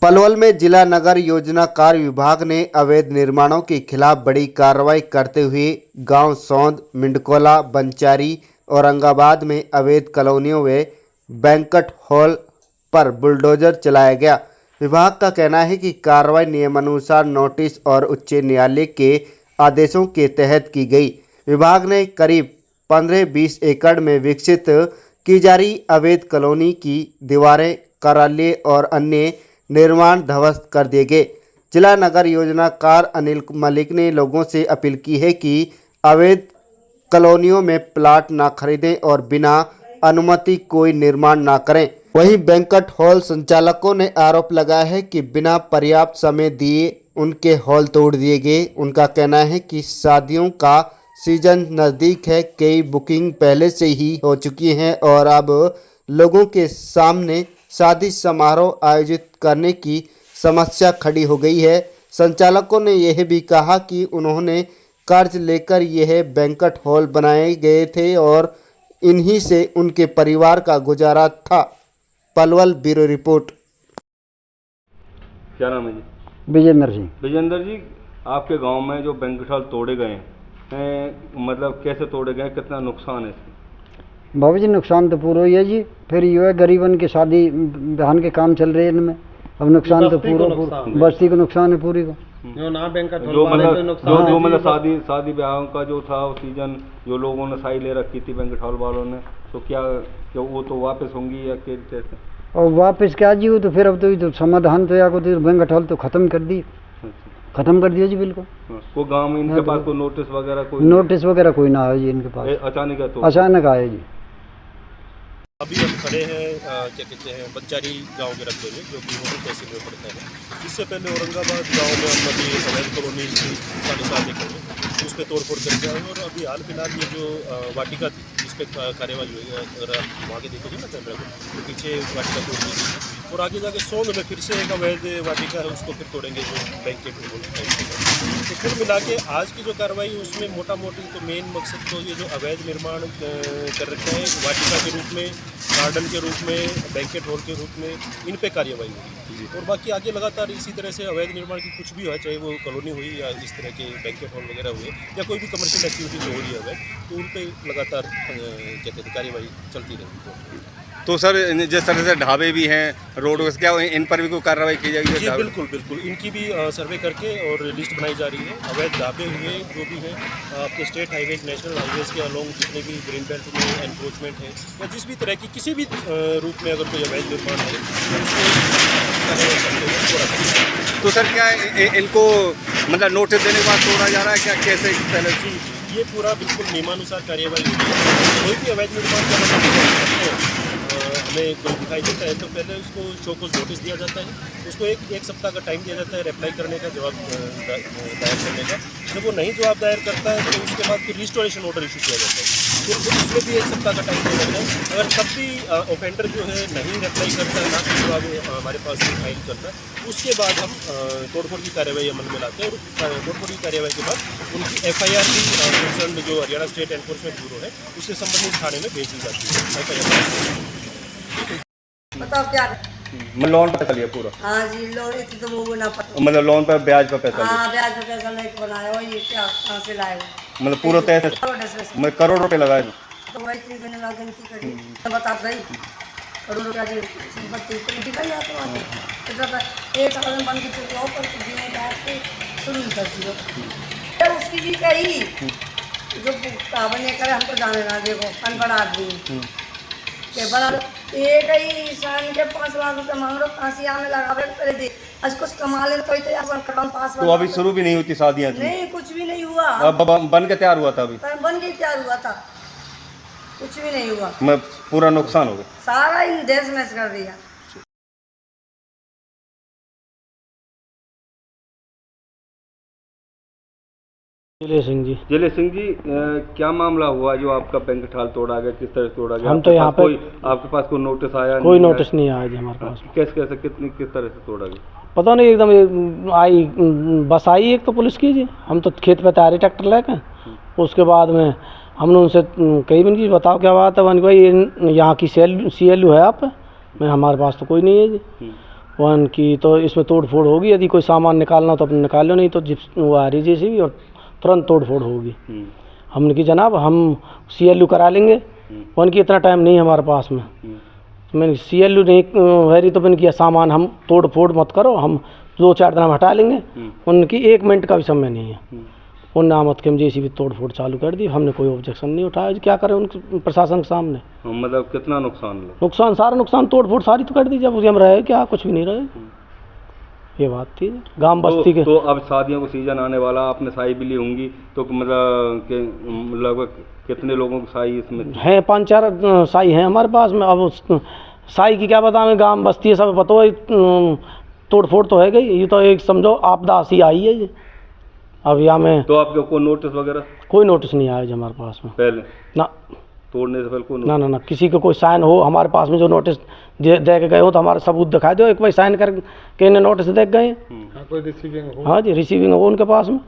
पलवल में जिला नगर योजना कार्य विभाग ने अवैध निर्माणों के खिलाफ बड़ी कार्रवाई करते हुए गांव सौंद, मिंडकोला, बंचारी, औरंगाबाद में अवैध कॉलोनियों व बैंक्वेट हॉल पर बुलडोजर चलाया गया। विभाग का कहना है कि कार्रवाई नियमानुसार नोटिस और उच्च न्यायालय के आदेशों के तहत की गई। विभाग ने करीब 15-20 एकड़ में विकसित की जा रही अवैध कॉलोनी की दीवारें, कार्यालय और अन्य निर्माण ध्वस्त कर दिए गए। जिला नगर योजनाकार अनिल मलिक ने लोगों से अपील की है कि अवैध कॉलोनियों में प्लाट ना खरीदें और बिना अनुमति कोई निर्माण ना करें। वहीं बैंक्वेट हॉल संचालकों ने आरोप लगाया है कि बिना पर्याप्त समय दिए उनके हॉल तोड़ दिए गए। उनका कहना है कि शादियों का सीजन नज़दीक है, कई बुकिंग पहले से ही हो चुकी हैं और अब लोगों के सामने शादी समारोह आयोजित करने की समस्या खड़ी हो गई है। संचालकों ने यह भी कहा कि उन्होंने कर्ज लेकर यह बैंक्वेट हॉल बनाए गए थे और इन्हीं से उनके परिवार का गुजारा था। Palwal bureau report. क्या नाम है जी? विजेंद्र सिंह। विजेंद्र जी, आपके गांव में जो बैंक्वेट हॉल तोड़े गए हैं, मतलब कैसे तोड़े गए, कितना नुकसान है इसमें? बाबू जी नुकसान तो पूरा ही है जी। फिर ये है गरीबन की शादी बहन के काम चल रहे हैं इनमें, अब नुकसान तो पूरा बस्ती को नुकसान है पूरी को। जो मतलब शादी ब्याहों का जो था वो सीजन जो लोगों ने साई ले रखी थी बैंक्वेट हॉल वालों ने, तो क्या वो तो वापस होंगी या कैसे? और वापस क्या जी, वो तो फिर अब तो समाधान तो या को तो बैंक्वेट हॉल तो खत्म कर दी, खत्म कर दिया जी बिल्कुल। वो गांव में इनके पास कोई नोटिस वगैरह कोई ना आया जी इनके पास, अचानक आया जी। अभी हम खड़े हैं क्या कहते हैं बंचारी गांव के रखते हुए, जो कि मोटर तहसील में पड़ता है। इससे पहले औरंगाबाद गांव में हम अभी अवैध कॉलोनी 7.5 एकड़ में उस पर तोड़फोड़ करके आए और अभी हाल फिलहाल ये जो वाटिका थी जिस पर कार्यवाही हुई है, अगर आप वहाँ के देखोगे ना कैमरा को, तो पीछे वाटिका तोड़ दी गई और आगे जाके सौंद में फिर से एक अवैध वाटिका है, उसको फिर तोड़ेंगे जो बैंक के तो कुल मिला के आज की जो कार्रवाई है उसमें मोटा मोटी तो मेन मकसद तो ये जो अवैध निर्माण कर रखा है वाटिका के रूप में, गार्डन के रूप में, बैंक्वेट हॉल के रूप में, इन पे कार्रवाई हुई और बाकी आगे लगातार इसी तरह से अवैध निर्माण की कुछ भी हो, चाहे वो कॉलोनी हुई या इस तरह के बैंक्वेट हॉल वगैरह हुए या कोई भी कमर्शियल एक्टिविटी जो हो रही है अवैध, तो उन पर लगातार क्या कहते हैं कार्रवाई चलती रहेगी। तो सर जिस तरह से ढाबे भी हैं, रोड क्या इन पर भी कोई कार्रवाई की जाएगी? जी बिल्कुल, इनकी भी सर्वे करके और लिस्ट बनाई जा रही है। अवैध ढाबे हुए जो भी हैं आपके स्टेट हाईवेज, नेशनल हाईवेज के अलोंग जितने भी ग्रीन बेल्ट में एनक्रोचमेंट है या जिस भी तरह की किसी भी रूप में अगर कोई अवैध निर्माण है तो सर क्या इनको मतलब नोटिस देने के बाद तोड़ा जा रहा है क्या, कैसे पहले? जी ये पूरा बिल्कुल नियमानुसार कार्यवाही होगी। कोई भी अवैध निर्माण का हमें कोई दिखाई देता है तो पहले उसको शोकॉज नोटिस दिया जाता है, उसको एक सप्ताह का टाइम दिया जाता है रिप्लाई करने का, जवाब दायर करने का। जब वो नहीं जवाब दायर करता है तो उसके बाद फिर रिस्टोरेशन ऑर्डर इशू किया जाता है, फिर उसमें भी 1 सप्ताह का टाइम दिया जाता है। अगर तब भी ऑफेंडर जो है नहीं रिप्लाई करता है, ना तो जवाब हमारे पास फाइल करता है, उसके बाद हम तोड़फोड़ की कार्रवाई अमल में लाते हैं और तोड़फोड़ की कार्रवाई के बाद उनकी FIR भी कंसर्न जो हरियाणा स्टेट एनफोर्समेंट ब्यूरो है उससे संबंधित थाने में भेज दी जाती है FIR। बताओ क्या? मैं लोन पे चलिए पूरा। हाँ जी, लोन इतनी तो वो ना पता। मतलब लोन पर ब्याज पर पैसा? हाँ ब्याज पर पैसा लेके बनाया हो, ये क्या कहाँ से लाए? मतलब पूरा पैसा मैं करोड़ रुपए लगाए तो वही 3 महीने लगा गिनती करी तो बता गई करोड़ रुपया की संपत्ति तो दिखाई आता है। इतना एक साल में बन के चलते हो पर जीने का शुरू ही करती हो उसकी भी कही जो बने करे हमको जाने ना, देखो अनपढ़ आदमी बना एक ही इंसान के 5 लाख रुपये मांग लो, फांसी आने लगा पहले दे आज कुछ कमा ले तो पास। तो अभी शुरू भी नहीं होती शादियाँ? नहीं कुछ भी नहीं हुआ, अब बन के तैयार हुआ था, अभी बन के तैयार हुआ था, कुछ भी नहीं हुआ, मैं पूरा नुकसान हो गया, सारा इन देश में कर दिया। जले सिंह जी, क्या मामला हुआ जो आपका बैंक्वेट हॉल तोड़ा गया, किस तरह से तोड़ा गया? हम तो यहाँ पे आपके पास कोई नोटिस आया? कोई नोटिस नहीं आया जी हमारे पास। कैसे किस तरह से तोड़ा गया? पता नहीं, एकदम आई बस आई एक तो पुलिस की जी, हम तो खेत पे तैयारी ट्रैक्टर लेकर, उसके बाद में हमने उनसे कही भी नहीं बताओ क्या बात है, भाई यहाँ की CLU है आप? मैं हमारे पास तो कोई नहीं है जी। वन की तो इसमें तोड़ फोड़ होगी, यदि कोई सामान निकालना हो तो अपने निकाल लो, नहीं तो जिप्स वो आ रही जेसीबी और तुरंत तोड़ फोड़ होगी। हमने की जनाब हम CLU करा लेंगे, वन की इतना टाइम नहीं है हमारे पास में। मैंने CLU नहीं है रही तो मैंने किया सामान हम तोड़ फोड़ मत करो, हम 2-4 दिन में हटा लेंगे। उनकी 1 मिनट का भी समय नहीं है। उन नामत के हम जेसीबी तोड़ फोड़ चालू कर दी, हमने कोई ऑब्जेक्शन नहीं उठाया। क्या करें उनके प्रशासन के सामने। मतलब कितना नुकसान हुआ? नुकसान सारा नुकसान तोड़ फोड़ सारी तो कर दी, जब हम रहे क्या कुछ भी नहीं रहे। ये बात थी गांव बस्ती के। तो अब शादियों का सीजन आने वाला, आपने साई भी ली होंगी, तो मतलब लगभग कितने लोगों की साई इसमें हैं? 5-4 साई हैं हमारे पास में। अब साई की क्या बताएं, गांव बस्ती है सब पता है, तोड़ फोड़ तो है गई। ये तो एक समझो आपदा सी आई है ये। अब यहाँ में तो आपको कोई नोटिस वगैरह? कोई नोटिस नहीं आया जी हमारे पास में पहले ना, तोड़ने से पहले कोई ना ना ना, किसी का कोई साइन हो हमारे पास में, जो नोटिस दे के गए हो तो हमारे सबूत दिखा दो, एक भाई साइन करके इन्हें नोटिस दे गए। हाँ जी, रिसीविंग हो उनके पास में।